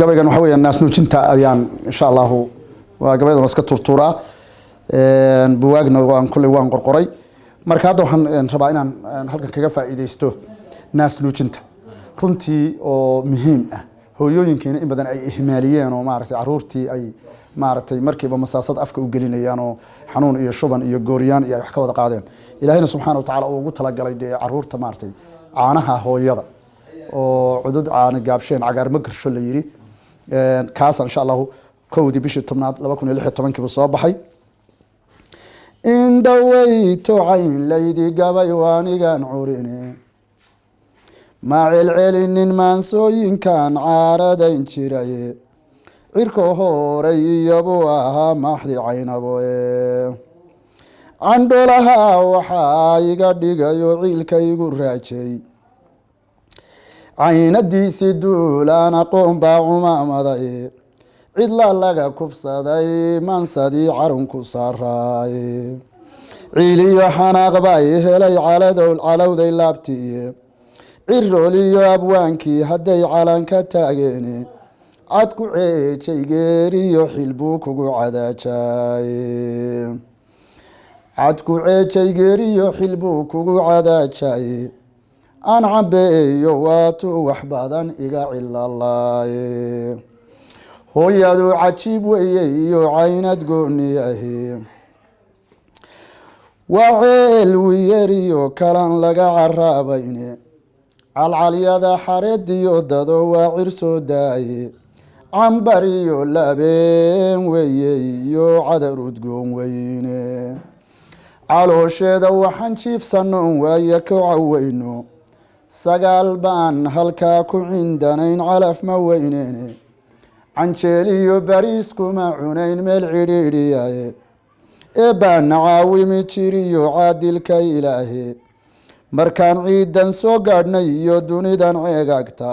gabaygan waxa weeyaan naas nuujinta ayaan insha Allah waa gabaydan iska turturaa buwaagna waan kulay waan qorqoray marka hadda waxaan rabaa inaan halkan kaga faa'iideysto naas nuujinta runtii oo muhiim ah hooyooyinkeena in badan ay ihmaaliyeen oo maartay caruurtii ay maartay markiiba masaasad afka u gelinayaan oo xanuun iyo shuban iyo gooriyaan iyo wax ka wada qaadeen ilaahayna subxaanahu wa ta'ala uu ugu tala galay caruurta maartay caanaha hooyada oo cudud aan gaabsheen cagaar ma garsho la yiri kaas insha Allah kowdii bishii 10aad 2016 soo baxay in dawayto cayn laydi gabay waanigan curine ma celcelinin maansooyinkan caaradayn jiray cirko horay iyabu ahaa maxdi caynabo candholaha waxaa iga dhigayo ciilkaygu raajay caynadiisi duulaan aqoon baa cumaamaday cidla laga kufsaday mansadii carunku saaraay ciiliyo xanaaq bay helay calowday laabtiiye cirooliyo abwaankii hadday calanka taageen cad ku ceejay geeriyo xilbuu kugu cadaajay cad ku ceejay geeriyo xilbuu kugu cadaajay aan cambeeyo waatu wax badan iga cilalay hooyadu cajiib weeye iyo caynad gooni ahi waceel wiyeriyo kalan laga caraabayne calcalyada xarediyo dado waa cir soo daaye cambar iyo labeen weeye iyo cadar udgoon weyne caloosheeda waxaan jiifsanoon waaye ka caweyno sagaal baan halkaa ku cindanayn calaf ma weynene canjeeliyo bariiskuma cunayn meel cidhiidhiyaye baan caawimi jiriyo caadilka ilaahe markaan ciidan soo gaadhnay iyo dunidan ceegagta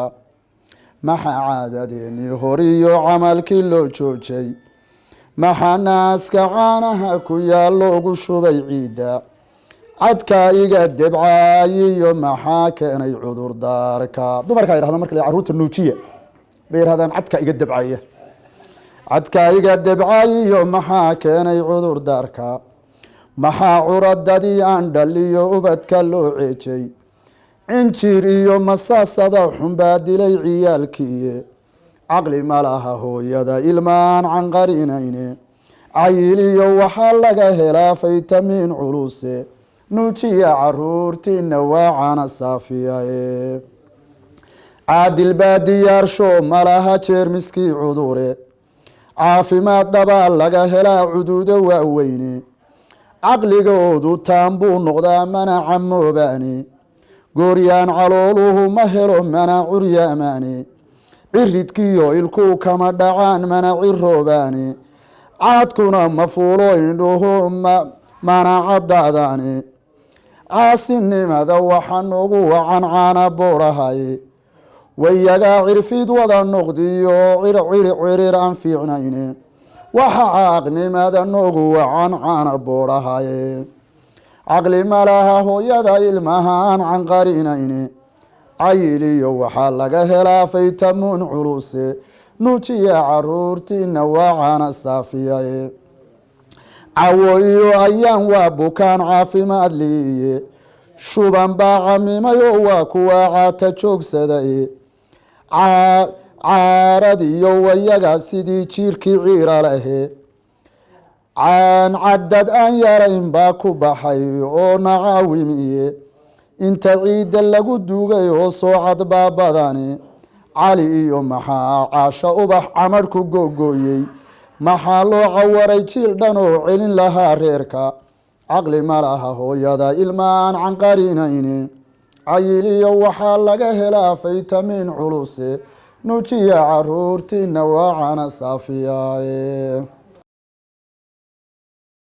maxaa caadadeennii horiyo camalkii loo joojay maxaa naaska caanaha ku yaal loogu shubay ciidda cadkaa iga debcaayiyo maxaa keenay cudurdaarka dumarkaa yidhahdaan marka carruurta nuujiya bay yidhahdaan cadkaa iga debcaya cadkaa iga debcaayiyo maxaa keenay cudurdaarka maxaa curadadii aan dhaliyo ubadka loo ceejay cinjir iyo masaasada xunbaa dilay ciyaalkiiye caqli ma laha hooyada ilmaan canqarinayne cayiliyo waxaa laga helaa faytamiin culuse nuujiya caruurtiina waa cana saafiyae caadil baa diyaarsho malaha jeermiskii cudure caafimaad dhabaa laga helaa cuduudo waaweyne caqligoodu taan buu noqdaa mana camoobaani gooryaan calooluhu ma helo mana curyaamaani ciridkiyo ilkuu kama dhacaan mana ciroobaani caadkuna ma fuulo indhuhu mana caddaadaani caasinimada waxaan ugu wacan caana boorahay wayagaa cirfid wada noqdiyo cirir aan fiicnayne waxa caaqnimada noogu wacan caana boorahaye caqli malaha hooyada ilmaha aan canqarinayne cayiliyo waxaa laga helaa faytamuun culuse nuujiya caruurtiina waa caana saafiyaye cawo iyo ayaan waa bukaan caafimaad liiye shuban baa camimayo waa kuwa caata joogsadaye caarad iyo wayaga sidii jiirkii ciira lahe caan cadad aan yarayn baa ku baxay oo nacaawimiye inta ciidda lagu duugay oo soo cad baa badani cali iyo maxaa caasha ubax camarh ku googooyey maxaa loo cawaray jiil dhan oo celin lahaa reerka caqli ma laha hooyada ilmaan canqarinayne cayiliyo waxaa laga helaa faytamiin culuse nuujiya caruurtiina waa cana saafiyae